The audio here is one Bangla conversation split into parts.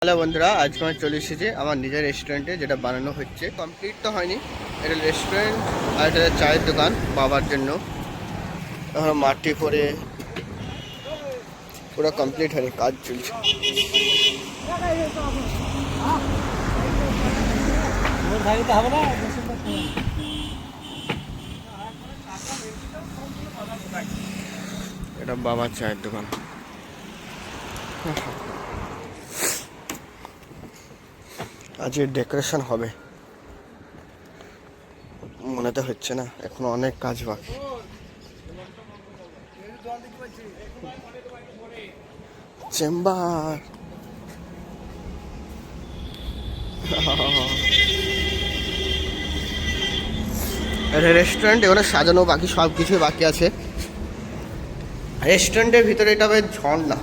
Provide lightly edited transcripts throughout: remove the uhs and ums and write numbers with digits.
হ্যালো বন্ধুরা, আজকে আমি চলে এসেছি আমার নিজের রেস্টুরেন্টে, যেটা বানানো হচ্ছে, কমপ্লিট তো হয়নি। এটা রেস্টুরেন্ট আর এটা চায়ের দোকান বাবার জন্য। মাটি করে পুরো কমপ্লিট হয়নি, কাজ চলছে। এটা বাবার চায়ের দোকান। আজকে ডেকোরেশন হবে, মনে তো হচ্ছে না, এখন অনেক কাজ বাকি। চেম্বার এটা রেস্টুরেন্ট, এগুলো সাজানো বাকি, সব কিছু বাকি আছে। রেস্টুরেন্টের ভিতরে এটা বেশ ঝর্ণা,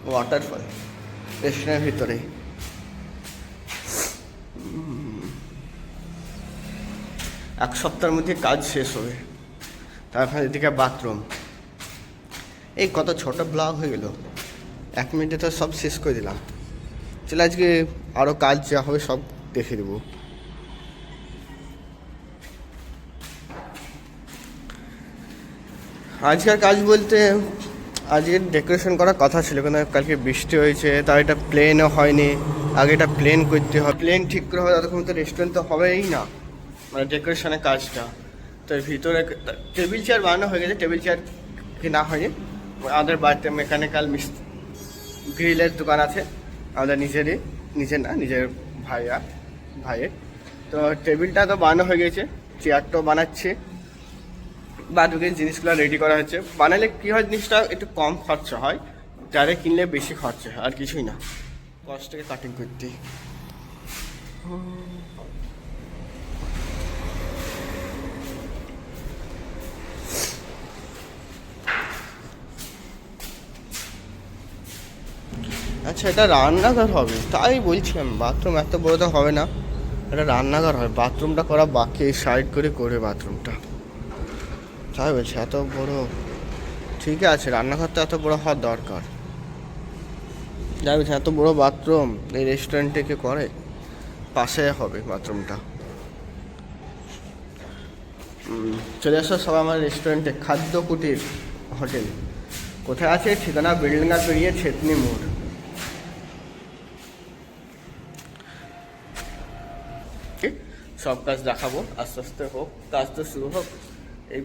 ওয়াটারফল রেস্টুরেন্টের ভিতরে। এক সপ্তাহের মধ্যে কাজ শেষ হবে। তারপরে এদিকে বাথরুম। এই কত ছোট ব্লগ হয়ে গেল, 1 মিনিটে তো সব শেষ করে দিলাম। চলে আজকে আরও কাজ যা হবে সব দেখে দেবো। আজকের কাজ বলতে, আজকে ডেকোরেশন করার কথা ছিল, কিন্তু কালকে বৃষ্টি হয়েছে, তার এটা প্লেনও হয়নি। আগে এটা প্লেন করতে হয়, প্লেন ঠিক করে হবে, ততক্ষণ তো রেস্টুরেন্ট তো হবেই না, মানে ডেকোরেশনের কাজটা। তো ভিতরে টেবিল চেয়ার বানানো হয়ে গেছে, টেবিল চেয়ার কেনা হয়নি। আমাদের বাড়িতে মেকানিক্যাল গ্রিলের দোকান আছে আমাদের নিজের না, নিজের ভাইয়ের। তো টেবিলটা তো বানানো হয়ে গেছে, চেয়ারটাও বানাচ্ছে, বাকি জিনিসগুলো রেডি করা হচ্ছে। বানালে কী হয়, জিনিসটা একটু কম খরচা হয়, যারে কিনলে বেশি খরচা হয়, আর কিছুই না, কষ্টকে কাটিং করতে। আচ্ছা, এটা রান্নাঘর হবে তাই বলছিলাম, বাথরুম এত বড় তো হবে না, এটা রান্নাঘর হবে। বাথরুমটা করা বাকি, সাইড করে বাথরুমটা, তাই বলছি এত বড়। ঠিক আছে, রান্নাঘরটা এত বড় হওয়ার দরকার। যাই বলছি, এত বড় বাথরুম এই রেস্টুরেন্টে কে করে? পাশে হবে বাথরুমটা। চলে আসো সবাই আমার রেস্টুরেন্টে, খাদ্য কুটির হোটেল। কোথায় আছে ঠিকানা? বিল্ডিংটা পেরিয়ে ছেতনি মোড়। সব কাজ দেখাবো, আস্তে আস্তে হোক, কাজ তো শুরু হোক। এই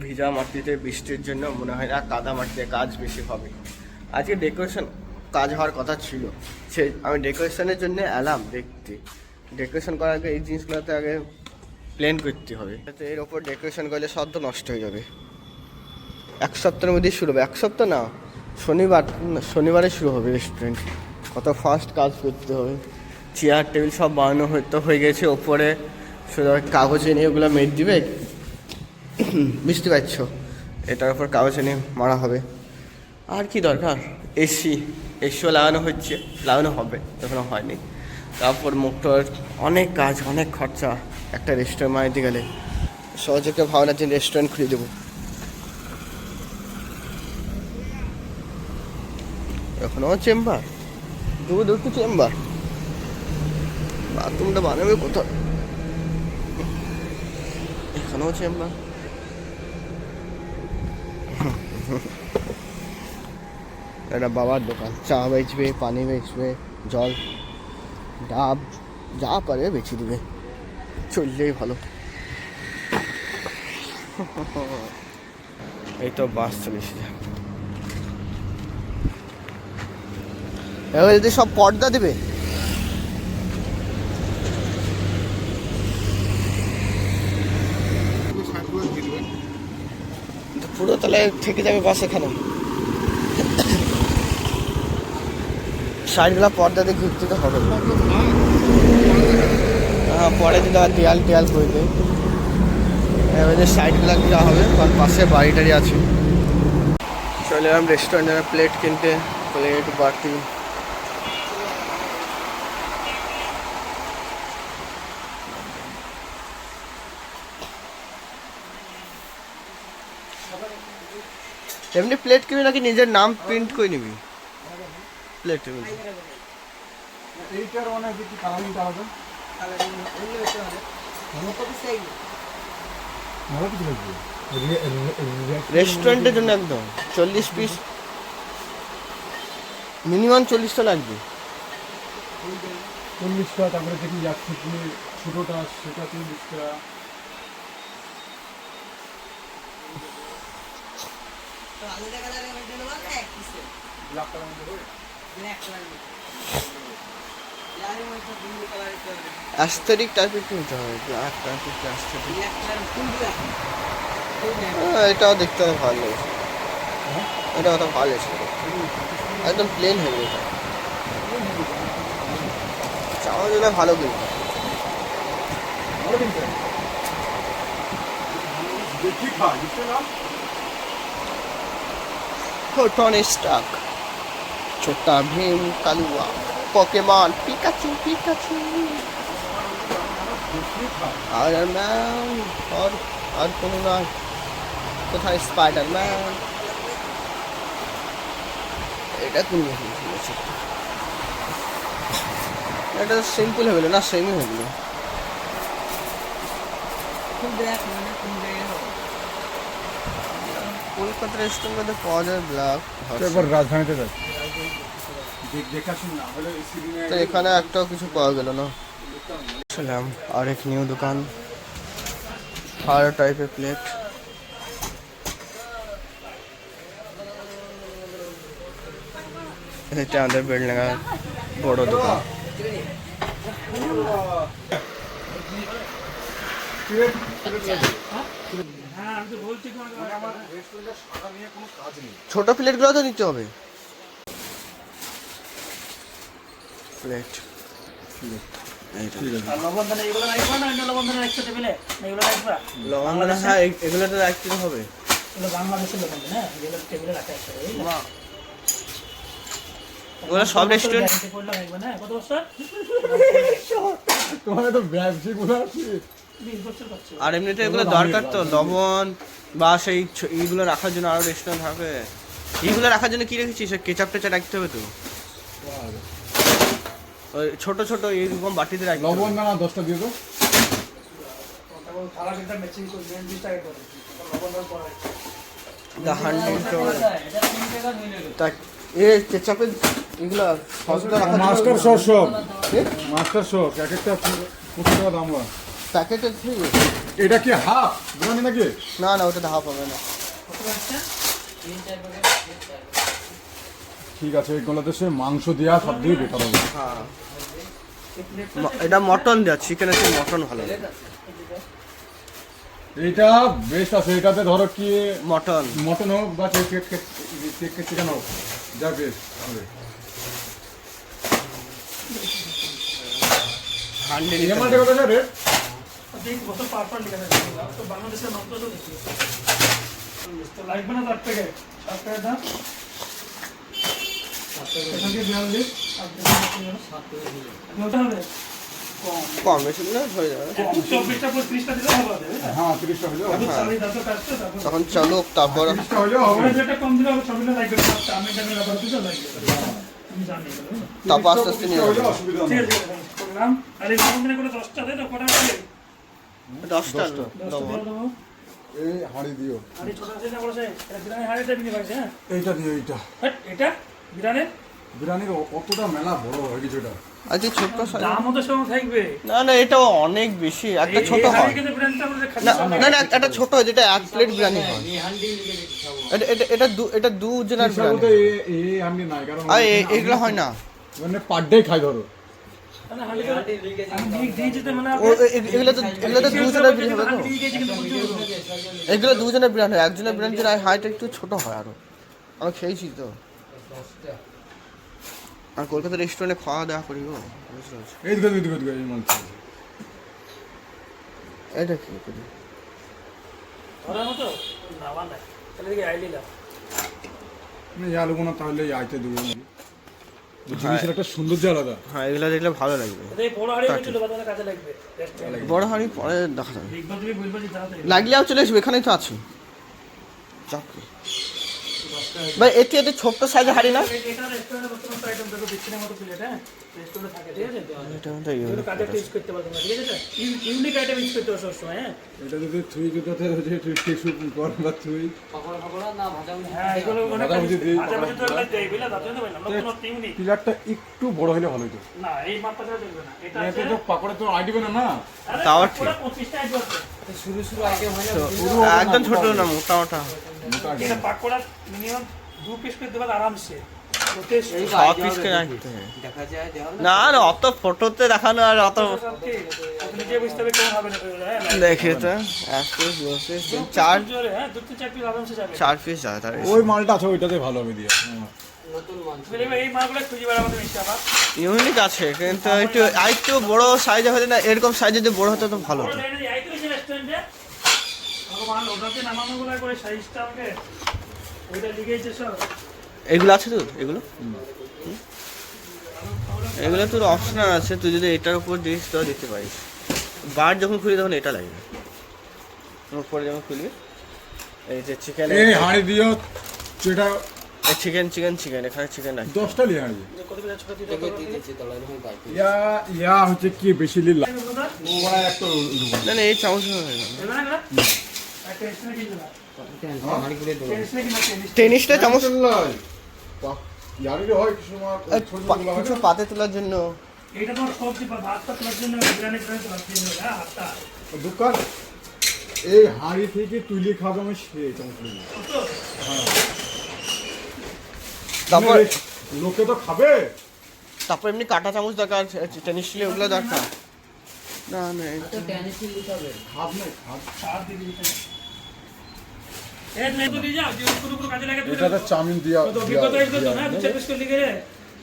ভিজা মাটিতে বৃষ্টির জন্য মনে হয় না কাদা মাটিতে কাজ বেশি হবে। আজকে ডেকোরেশন কাজ হওয়ার কথা ছিল, সে আমি ডেকোরেশনের জন্য এলাম দেখতে। ডেকোরেশন করার আগে এই জিনিসগুলোতে আগে প্ল্যান করতে হবে, তো এর ওপর ডেকোরেশন করলে সব তো নষ্ট হয়ে যাবে। 1 সপ্তাহের মধ্যেই শুরু হবে, 1 সপ্তাহ না, শনিবারে শুরু হবে রেস্টুরেন্ট। কত ফাস্ট কাজ করতে হবে। চেয়ার টেবিল সব বানানো হয়ে গেছে, ওপরে শুধু কাগজ এনে ওগুলো মেট দিবে, বুঝতে পারছো, এটার উপর কাগজ এনে মারা হবে। আর কি দরকার? এসিও লাগানো হবে, এখনো হয়নি। তারপর মোটর, অনেক কাজ, অনেক খরচা একটা রেস্টুরেন্ট বানাতে গেলে। সহজে কেউ ভাবনা যে রেস্টুরেন্ট খুলে দেবো। এখনও চেম্বার, দুটো চেম্বার, বাথরুমটা বানাবে কোথাও? এখানেও চেম্বার। এটা বাবার দোকান, চা বেচবে, পানি বেচবে, জল, ডাব, যা পারে বেছে দিবে, চললেই ভালো। এই তো বাস চলে এসেছে। এবার যদি সব পর্দা দেবে, পুরো তাহলে থেকে যাবে বাস এখানে। সাইডগুলো পর্দা দিয়ে ঘুরতে তো হবে। হ্যাঁ, পরে যদি আর দেয়াল করে দেয়, এবার সাইডগুলো দেওয়া হবে, কারণ পাশে বাড়ি টাড়ি আছে। চলে এলাম রেস্টুরেন্টে প্লেট কিনতে, প্লেট বাটি। এমনি প্লেট কিনবি নাকি নিজের নাম প্রিন্ট করে নিবি? প্লেট কিনবি। এইটার মানে কি কালারিংটা আলাদা? ভালো কিছু লাগবে রেস্টুরেন্টের জন্য একদম 40 পিস মিনিমাম 40টা লাগবে। 40টা, তারপরে দেখি যাচ্ছে কি ছোটোটা সেটা 40টা। অ্যাস্থেটিক টাইপের কিনতে হবে, ব্ল্যাক টাইপের অ্যাস্থেটিক। এটাও দেখতে হবে ভালো লেগেছে, এটাও তো ভালো লেগেছে, একদম প্লেন হয়ে গেছে। চামচগুলো ভালো কিনতে फोटोन स्टॉक, Chhota Bheem, Kalua, Pokemon, Pikachu Pikachu, iron man और কোনো না কোথায় স্পাইডারম্যান। এটা কোন জিনিস? এটা সিম্পল হয়ে গেল না, সেমই হয়ে গেল। কলকাতা রেস্টুরেন্টে পাওয়া যায় ব্ল্যাক। একবার রাজধানীতে যাই, তো এখানে একটাও কিছু পাওয়া গেল না। ছিলাম আরেক নিউ দোকান, হার টাইপের প্লেট। এটা আমাদের বিল্ডিং এর বড় দোকান। ছোট প্লেটগুলো তো নিতে হবে। প্লেট লবঙ্গ, হ্যাঁ এগুলো তো রাখতে হবে। ওগুলো সব রেস্টুরেন্ট আর এমনিতে এগুলো দরকার তো, লবণ বা সেই এইগুলো রাখার জন্য আরো রেস্টুরেন্ট থাকে। এইগুলো রাখার জন্য কি রেখেছিস? কেচাপ টেচাপ রাখতে হবে তো, ওই ছোট ছোট এইরকম বাটিতে রাখতে হবে। লবণ না 10টা দিয়ে দাও। কেচাপের এগুলো মাস্টার সস, সব মাস্টার সস এক একটা 50 টাকা দাম। প্যাকেটের এটা কি হাফ বিরিয়ানি নাকি? না না, ওটা হাফ হবে না। ঠিক আছে, এগুলো দেশে মাংস দেওয়া সব দিয়ে বেটার হবে। হ্যাঁ, এটা মটন দেওয়া, চিকেনের থেকে মটন ভালো লাগে। এইটা বেস্ট আছে, এটাতে ধরো কি মটন মটন হোক বা চিকেন হোক, যা বেস্ট হবে। এমআরটা কত আছে রেট? কম বেশি না হয়ে যাবে। হ্যাঁ 30টা হলো, তখন চলুক, তারপর 30টা হলো তারপর আস্তে আস্তে নিয়ে যাবে। অসুবিধা নেই। 10টা লবণ, এই হাঁড়ি দিও, এইটা দিও, এইটা বিরিয়ানির অতটা মেলা বড় হয়ে গেছে এটা। আজকে ছোট্ট size। থাকবে না না, এটাও অনেক বেশি, একটা ছোট হয় না। না না, একটা ছোট হয় যেটা 1 প্লেট বিরিয়ানি হয়। এটা দু জনের বিরিয়ানি, এই হাঁড়ি নাই, কারণ আর এগুলো হয় না। মানে পার ডে খাই ধরো। এগুলো তো দুজনের বিরিয়ানি হবে তো। এগুলো দুজনের বিরিয়ানি হয়, একজনের বিরিয়ানির হাইট একটু ছোট হয় আরো। আমি খেয়েছি তো, আর কলকাতা রেস্টুরেন্টে খাওয়া দাওয়া করি গো। এই দিকে এই মাংস এটা কি করি? আলু বোনা তাহলে আইতে দেবো নাকি? জিনিসের একটা সৌন্দর্য আলাদা। হ্যাঁ, এগুলো দেখলে ভালো লাগবে। বড় হাঁড়ি পরে দেখা যাবে, লাগলেও চলে আসবে, এখানেই তো আছে। ভাই এটি এত ছোট্ট সাইজের হাড়ি না? এটা রেস্টুরেন্টে বর্তমান আইটেম দেখো বিচ্ছিনের মতো প্লেট, হ্যাঁ রেস্টুরেন্টে থাকে, ঠিক আছে? এটা তো এগুলো কাজে ইউজ করতে পারবে না, ঠিক আছে? ইউনিক আইটেম ইউজ করতে হবে সবসময়, হ্যাঁ? এটা যদি তুই যেটাতে হচ্ছে টিস্যু কর বা তুই হ্যাঁ, এগুলো অনেক ভাজাভুজি দিই, ভাজাভুজি তো এগুলো দেই, বুঝলে? তার জন্য বললাম, আমরা কোনো ইউনিক পিলারটা একটু বড় হলে ভালো হতো। না, এই মাপটা ছাড়া চলবে না। এটা এতে আছে তো পাকোড়া তো আইডিবে না না। আরে তাও ঠিক। পুরো 25 টা আইটেম আছে। একদম ছোট না, মোটা মোটা। এটা পাকোড়া মিনিমাম 2 পিস করে দেবে আরামসে। ওতে 6 পিস করে রাখতে হয়। না না, অত ফটোতে দেখানো আর অত আপনি যে বুঝতে হবে কেমন হবে না, হ্যাঁ? দেখে তো 1 পিস 2 পিস 4 জোরে, হ্যাঁ 2-4 পিস আরামসে যাবে। 4 পিস যায় তার। ওই মালটা আছে ওইটাতে ভালো হবে দিয়ে। বুঝলে এই মালগুলো খুঁজে বেড়াবো তুমি ইনশাআল্লাহ। ইউনিক আছে কিন্তু একটু আরেকটু বড় সাইজে হলে না, এরকম সাইজে যদি বড় হতো তো ভালো হতো। এই তো এই রেস্টুরেন্টে ভগবান ওটাতে নামানোগুলো করে সাইজটা আমাকে ওইটা লিখেছে সব। এগুলো আছে তো, এগুলো এগুলো তোর অপশনাল আছে, তুই যদি এটার উপর দিস তো দিতে পারিস। বার যখন খুলি তখন এটা লাগবে, উপরে যখন খুলবি এই যে চিকেন, এই হাঁড়ি দিও যেটা চিকেন চিকেন চিকেন, এখানে চিকেন আছে 10টা লি হাঁড়ি। কত করে ছোট দিতে ইয়া হচ্ছে কি বেশি লিলা ও বড় একটা না না, এই চামচ হয়ে গেল। একটা রেস্টুরেন্টে কিনতে না টেনশনে কিনা টেনিসটা চামচ লয় ইয়ারি হয় কিছু সময় ছোট ছোট গুলো হয় কিছু পাতে তোলার জন্য। এইটা তোমার সবজি বা ভাতটা তোলার জন্য গ্রানেট গ্রানেট রাখতে হবে, হ্যাঁ হাতটা দোকান এই হাঁড়ি থেকে তুলে খাওয়া আমি সে চামচ লিলা। কত তারপর লোকে তো খাবে। তারপর এমনি কাটা চামচ দরকার, টেনিস স্টিলে ওগুলো দরকার। না না খাব না খাব। সার দিয়ে দিতে এই তুমি তো দিয়ে যাও যে পুরো পুরো কাজে লাগে তুমি এটাতে চাউমিন দিয়া কত অভিজ্ঞতা এসে তো না 2-4 পিস করে লিখে রে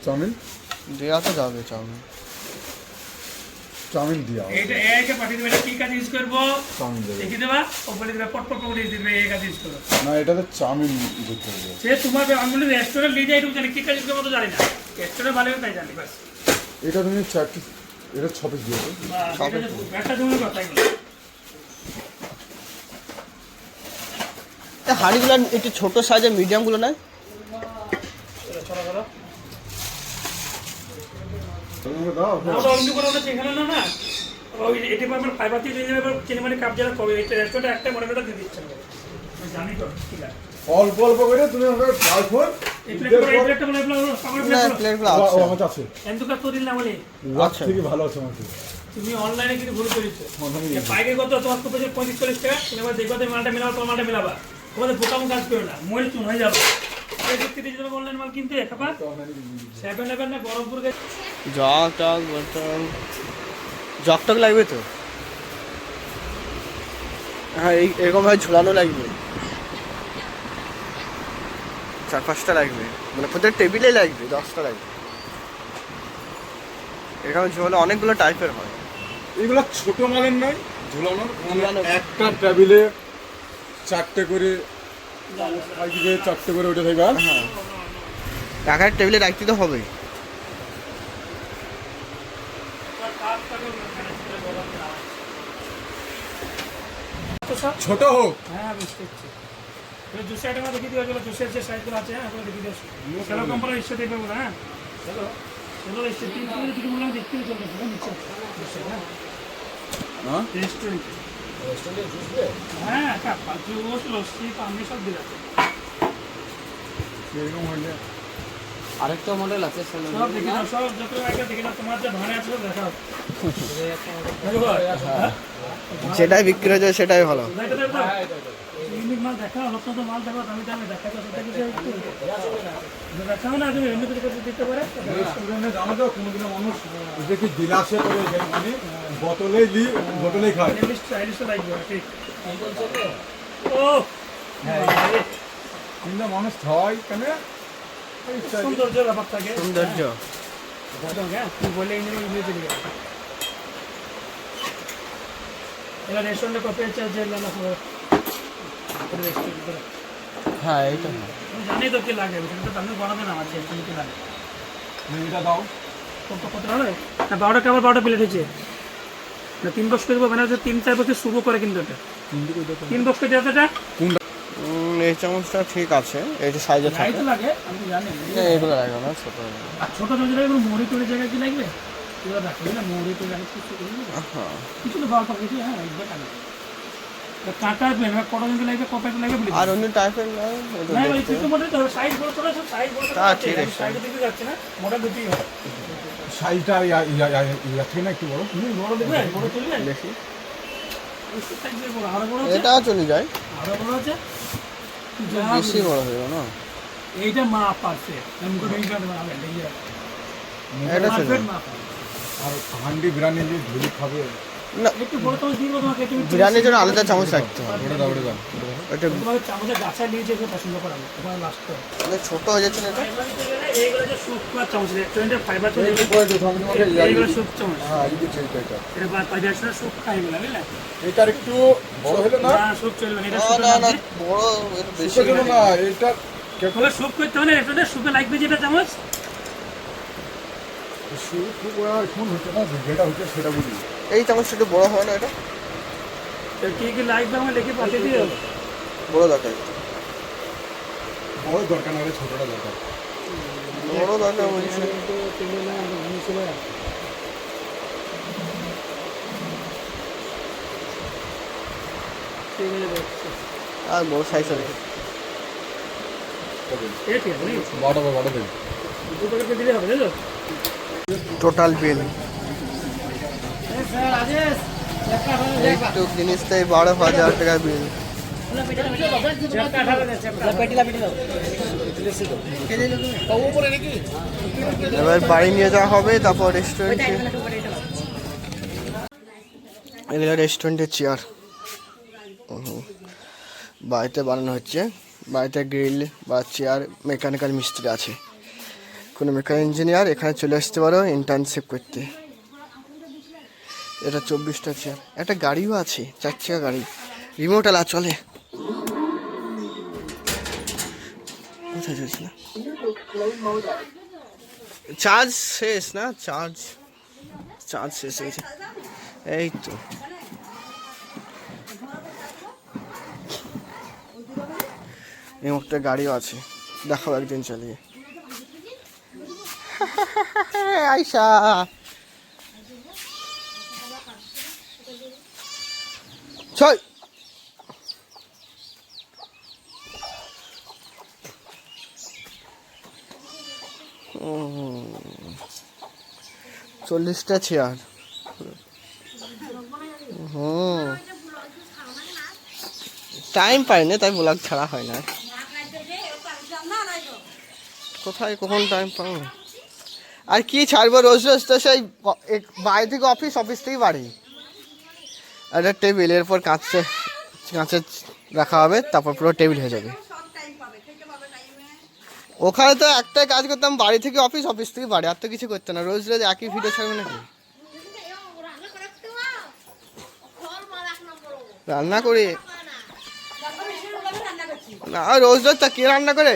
চাউমিন দেওয়া তো যাবে চাউমিন। চাউমিন দিয়া এইটা একে পাঠিয়ে দেবে, এটা কি কাজ ইউজ করব চাউমিন দেবে লিখে দেবা ও বলে দেবে পট পট করে দিবে এই কাজ ইউজ করো। না এটাতে চাউমিন দিতে হবে। সে তোমার আমি বলি রেস্টুরেন্ট নিয়ে যাই একটু জানি কি কাজ ইউজ করবো তো জানি না, রেস্টুরেন্ট ভালো তাই জানি বাস। এটা তুমি 4 পিস এটা 6 পিস দিও। একটা জন্য কথা এগুলো হাঁড়িগুলো একটু ছোট সাইজের মিডিয়ামগুলো নয়? ছড়া করো তুমি দাও ওটা অন্য কোনো ওটা চেখানো না না ওই এটি আমার ফাইবার দিয়ে দিয়ে যাবে চিনি মানে কাপ যারা কবে এটা রেস্টুরেন্টে একটা মনে করে দিয়ে দিচ্ছেন আমি জানি তো ঠিক আছে অল্প অল্প করে তুমি আমাকে ডাল ফোর এই প্লেটটা বলে পাগল না, প্লেট প্লেটগুলো ও আছে। আমার আছে এন্তুকা তো দিন না বলে ওয়াচ থেকে ভালো আছে আমার থেকে। তুমি অনলাইনে কিছু ভুল করেছো অনলাইনে বাইকে কত তোমার খুব বেশি 35-40 টাকা তুমি এবার দেখো তুমি মালটা মিলাবো তোমার মালটা মিলাবা তোমাদের বোকামো কাজ করো না মোবাইল চুন হয়ে যাবে এই ব্যক্তি দিয়ে যাবে অনলাইন মাল কিনতে খাপা 7-11 না বরমপুর গেছে জগ টক বর্তমান জগ টক লাগবে তো? হ্যাঁ এরকম ভাবে ঝুলানো লাগবে, 4-5টা লাগবে, মানে প্রত্যেক টেবিলে লাগবে 10টা লাগবে। এরকম ঝোলানো অনেকগুলো টাইপের হয়। এগুলো ছোট মালের নয় ঝুলানো ঝুলানো। একটা টেবিলে 4টে করে আইদিকে 4টে করে ওটা থাকবে। হ্যাঁ টাকার টেবিলে রাখতে তো হবেই। ছোট হোক হ্যাঁ বুঝতে পারছি এই জুস আইটেম দেখি দিও যেগুলো জুসের যে সাইজগুলো আছে হ্যাঁ ওগুলো দেখি দিও সেলো কোম্পানির ইস্যু দেখবে বলে হ্যাঁ চলো সেলো ইস্যু 3 কিলো কিছু বললাম দেখতে চলবে পুরো নিচে হ্যাঁ হ্যাঁ রেস্টুরেন্ট হ্যাঁ কাপা জুস লস্যি পানি সব দিলা এরকম হইলে আরেকটা মডেল আছে সব দেখি নাও সব যত আগে দেখি নাও তোমার যে ভাড়া আছে সব দেখাও যেটাই বিক্রি হয়ে যায় সেটাই ভালো। ইউনিক মাল দেখাও নতুন তো মাল দেখাও দামি দামি দেখাও তো সেটা কিছু একটু দেখাও না তুমি এমনি করে দিতে পারে রেস্টুরেন্টে জানো তো কোনোদিন মানুষ দেখি গিলাসে করে এখানে মানে বোতলেই খায়। স্টাইলিশ লাগবে ঠিক ও কিন্তু মানুষ খাওয়াই কেন সৌন্দর্য ব্যাপার থাকে সৌন্দর্য। হ্যাঁ তুই বলে ইংলিশ চলে গেল এবার রেস্টুরেন্টে কপি চার্জ না হ্যাঁ এইটা আমি জানি তো কি লাগে সেটা তো আমি বানাবে না আছে তুমি কি লাগে এটা দাও কত কত হবে না 12টা খাবার 12টা প্লেট হয়েছে না 3 বক্স করবো মানে 3-4 বক্স শুরু করে কিন্তু এটা 3 বক্স করে এটা এই চামচটা ঠিক আছে, এই যে সাইজে যাই থাকে। তো লাগে আমি তো জানি না, এগুলো লাগবে না, ছোট লাগবে। আর ছোট চামচ লাগবে মোড়ি টোড়ি জায়গায় কি লাগবে এগুলো রাখবে না মোড়ি টোড়ি রাখবে হ্যাঁ, কিছু তো ভালো কিছু হ্যাঁ একবার টাকা কাটার প্লেন কত জন লাগবে কত প্যাকেট লাগবে বলে আর অন্য টাইপের নয়, এটা না ওই দেখতে। ছোট মোটর তো সাইজ বড় ছোট সব সাইজ বড় তা ঠিক আছে। সাইজ দিতে যাচ্ছে না মোটা দুটি হয় সাইজটা ইয়া থেকে না একটু বড়। বড় দেখবে বড় চলবে দেখি, সাইজ বড় আরো বড় আছে এটা চলে যায়, আরো বড় আছে যা বেশি বড় হয়ে গেল না। এইটা মাপ পারফেক্ট আমি মুখে ভেঙে কাটবো না লেগে যাবে এটা চলে পারফেক্ট যায়। মাপ আর হান্ডি বিরিয়ানি যে ধুলি খাবে, না, একটু বড় চামচ দিব তোমাকে তুমি বিরিয়ানির জন্য আলাদা চামচ রাখতে হবে। ওটা দাও ওটা দাও। এটা তোমাকে চামচের গাছা নিয়েছে এগুলো পছন্দ করাবো ওখানে লাস্ট করে ছোট হয়ে যাচ্ছে না এটা। এইগুলো যে সুপ করা চামচ রেস্টুরেন্টের ফাইবার চলে এই করে দিও, আমি তোমাকে এইগুলো সুপ চামচ হ্যাঁ এই যে এটা এটা পাইবার সুপ খাই বলে বুঝলে এটার একটু বড় হলো না, না সুপ চলবে না এটা না সুপের না না, লাগবে বড় এটা বেশি। সেটা হলো না, এটা তাহলে সুপ করতে হবে রেস্টুরেন্টের সুপে লাগবে যেটা চামচ শুরু খুব কোন হচ্ছে না, যেটা হচ্ছে সেটা বুঝি। এই চামচটা একটু বড় হয় না, এটা তো কি কি লাগবে আমার লিখে পাঠিয়ে দিও বড় দরকার, বড় দরকার না, ছোটটা দরকার। বড় দরকার বলছি। আর বড় সাইজ হবে। ঠিক আছে বড় দেন। দু প্যাকেট দিলে হবে বুঝলো টোটাল বিল স্যার রাজেশ এই তো জিনিসটাই 12,000 টাকা বিল। এবার বাড়ি নিয়ে যাওয়া হবে, তারপর রেস্টুরেন্টে। এগুলো রেস্টুরেন্টের চেয়ার বাড়িতে বানানো হচ্ছে। বাড়িতে গ্রিল বা চেয়ার মেকানিক্যাল মিস্ত্রি আছে, কোনো মেকানিক্যাল ইঞ্জিনিয়ার এখানে চলে আসতে পারো ইন্টার্নশিপ করতে। এটা 24টা চেয়ার, একটা গাড়িও আছে, 4 চাকা গাড়ি, রিমোট আলা চলে। কোথায় যাচ্ছে না, চার্জ শেষ না, চার্জ শেষ হয়ে গেছে। এই তো এই মুহূর্তে গাড়িও আছে, দেখাও একদিন চালিয়ে। আয়শা ছয় চল্লিশটা চেয়ার। টাইম পাই না, তাই ব্লগ ছাড়া হয় না। কোথায় কখন টাইম পাবো, আর কি ছাড়বো, রোজ রোজ তো সেই বাড়ি থেকে অফিস থেকেই বাড়ি। একটা টেবিল, এরপর কাঁচে রাখা হবে, তারপর পুরো টেবিল হয়ে যাবে। ওখানে তো একটাই কাজ করতাম, বাড়ি থেকে অফিস থেকে বাড়ি, আর তো কিছু করতে না। রোজ রোজ একই ভিডিও ছাড়বে নাকি? রান্না করি না, রোজ তা কে রান্না করে?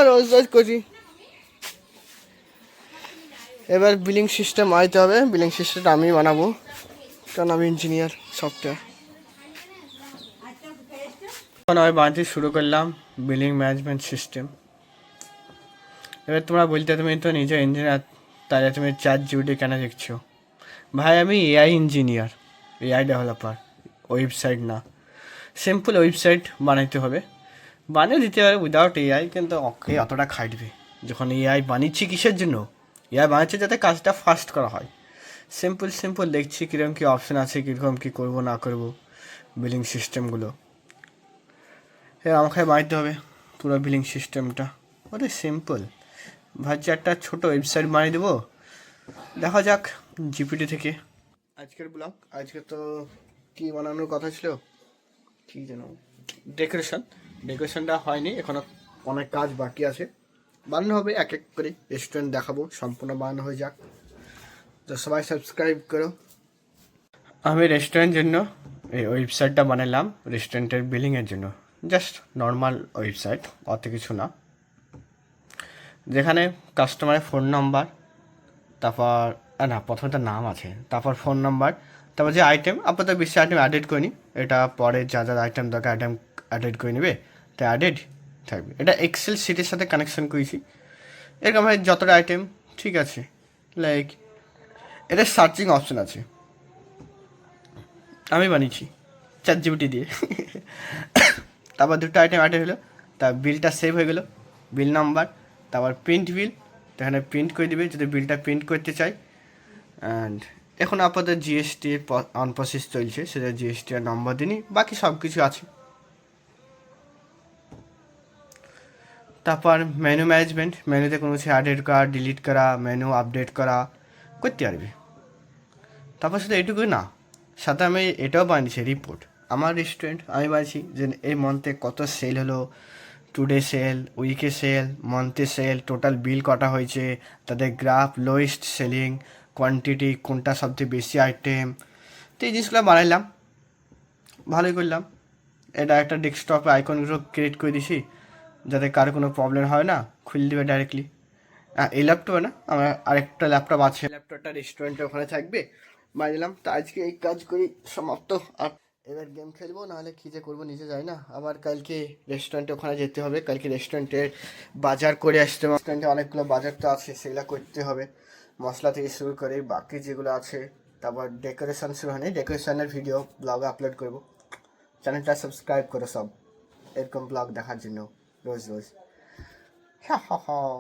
রোজ করি। এবার বিলিং সিস্টেম আইতে হবে, বিলিং সিস্টেমটা আমি বানাবো, কারণ আমি ইঞ্জিনিয়ার সফটওয়্যার। আমি বানাতে শুরু করলাম বিলিং ম্যানেজমেন্ট সিস্টেম। এবার তোমরা বলতে, তুমি তো নিজে ইঞ্জিনিয়ার, তাহলে তুমি ChatGPT কেন দেখছো? ভাই আমি AI engineer, AI developer, website না। সিম্পল ওয়েবসাইট বানাইতে হবে, বানিয়ে দিতে হবে উইদাউট AI, কিন্তু ওকে অতটা খাটবে। যখন AI বানিয়েছি কিসের জন্য? AI বানাচ্ছে যাতে কাজটা ফাস্ট করা হয়। সিম্পল দেখছি কীরকম কী অপশান আছে, কীরকম কী করবো না করবো বিলিং সিস্টেমগুলো। আমাকে বানাইতে হবে পুরো বিলিং সিস্টেমটা। ওটা সিম্পল, ভাবছি একটা ছোটো ওয়েবসাইট বানিয়ে দেবো, দেখা যাক GPT থেকে। আজকের ব্লগ, আজকে তো কী বানানোর কথা ছিল, কী যেন, ডেকোরেশনটা হয়নি এখনও, অনেক কাজ বাকি আছে, বানানো হবে এক এক করে। রেস্টুরেন্ট দেখাবো, সম্পূর্ণ বানানো হয়ে যাক। তো সবাই সাবস্ক্রাইব করো। আমি রেস্টুরেন্টের জন্য এই ওয়েবসাইটটা বানালাম, রেস্টুরেন্টের বিলিংয়ের জন্য, জাস্ট নর্মাল ওয়েবসাইট, অত কিছু না। যেখানে কাস্টমারের ফোন নাম্বার, তারপর না প্রথমে তো নাম আছে, তারপর ফোন নাম্বার, তারপর যে আইটেম আপাতত বেশি আইটেম অ্যাডেড করিনি, এটা পরে যা যা আইটেম দরকার আইটেম অ্যাডেড করে নেবে, তো অ্যাডেড থাকবে। এটা এক্সেল শিটের সাথে কানেকশন করেছি, এরকম হয় যতটা আইটেম ঠিক আছে। লাইক এটা সার্চিং অপশন আছে, আমি বানিয়েছি ChatGPT দিয়ে। তারপর দুটো আইটেম অ্যাড হলো, তার বিলটা সেভ হয়ে গেলো, বিল নাম্বার, তারপর প্রিন্ট বিল, তো এখানে প্রিন্ট করে দিবে যদি বিলটা প্রিন্ট করতে চাই। অ্যান্ড এখন আপাতত জিএসটি অন প্রসেস চলছে, সেটা জিএসটি আর নম্বর দিনই, বাকি সব কিছু আছে। তারপর মেনু ম্যানেজমেন্ট, মেনুতে কোনো কিছু অ্যাডেড করা, ডিলিট করা, মেনু আপডেট করা করতে পারবি। তারপর শুধু এটুকুই না, সাথে আমি এটাও বানিয়েছি রিপোর্ট, আমার রেস্টুরেন্ট আমি বানিয়েছি যে এই মান্থে কত সেল হলো, টুডে সেল, উইকে সেল, মান্থে সেল, টোটাল বিল কটা হয়েছে, তাদের গ্রাফ, লোয়েস্ট সেলিং, কোয়ান্টিটি, কোনটা সবচেয়ে বেশি আইটেম, তো এই জিনিসগুলো বানাইলাম, ভালোই করলাম। এটা একটা ডেস্কটপে আইকনগুলো ক্রিয়েট করে দিছি যাতে কারো কোনো প্রবলেম হয় না, খুলে দেবে ডাইরেক্টলি। এই ল্যাপটপে না, আমার আরেকটা ল্যাপটপ আছে, ল্যাপটপটা রেস্টুরেন্টে ওখানে থাকবে, বানিলাম। তো আজকে এই কাজ করি সমাপ্ত। আর এবার গেম খেলবো, নাহলে কী যে করবো নিজে যাই না, আবার কালকে রেস্টুরেন্টে ওখানে যেতে হবে, কালকে রেস্টুরেন্টের বাজার করে আসতে হবে, রেস্টুরেন্টে অনেকগুলো বাজার তো আছে সেগুলো করতে হবে, মশলা থেকে শুরু করে বাকি যেগুলো আছে। তারপর ডেকোরেশন শুরু হয়নি, ডেকোরেশনের ভিডিও ব্লগে আপলোড করবো, চ্যানেলটা সাবস্ক্রাইব করো সব এরকম ব্লগ দেখার জন্য রোজ রোজ। হ্যাঁ হ্যাঁ হ্যাঁ।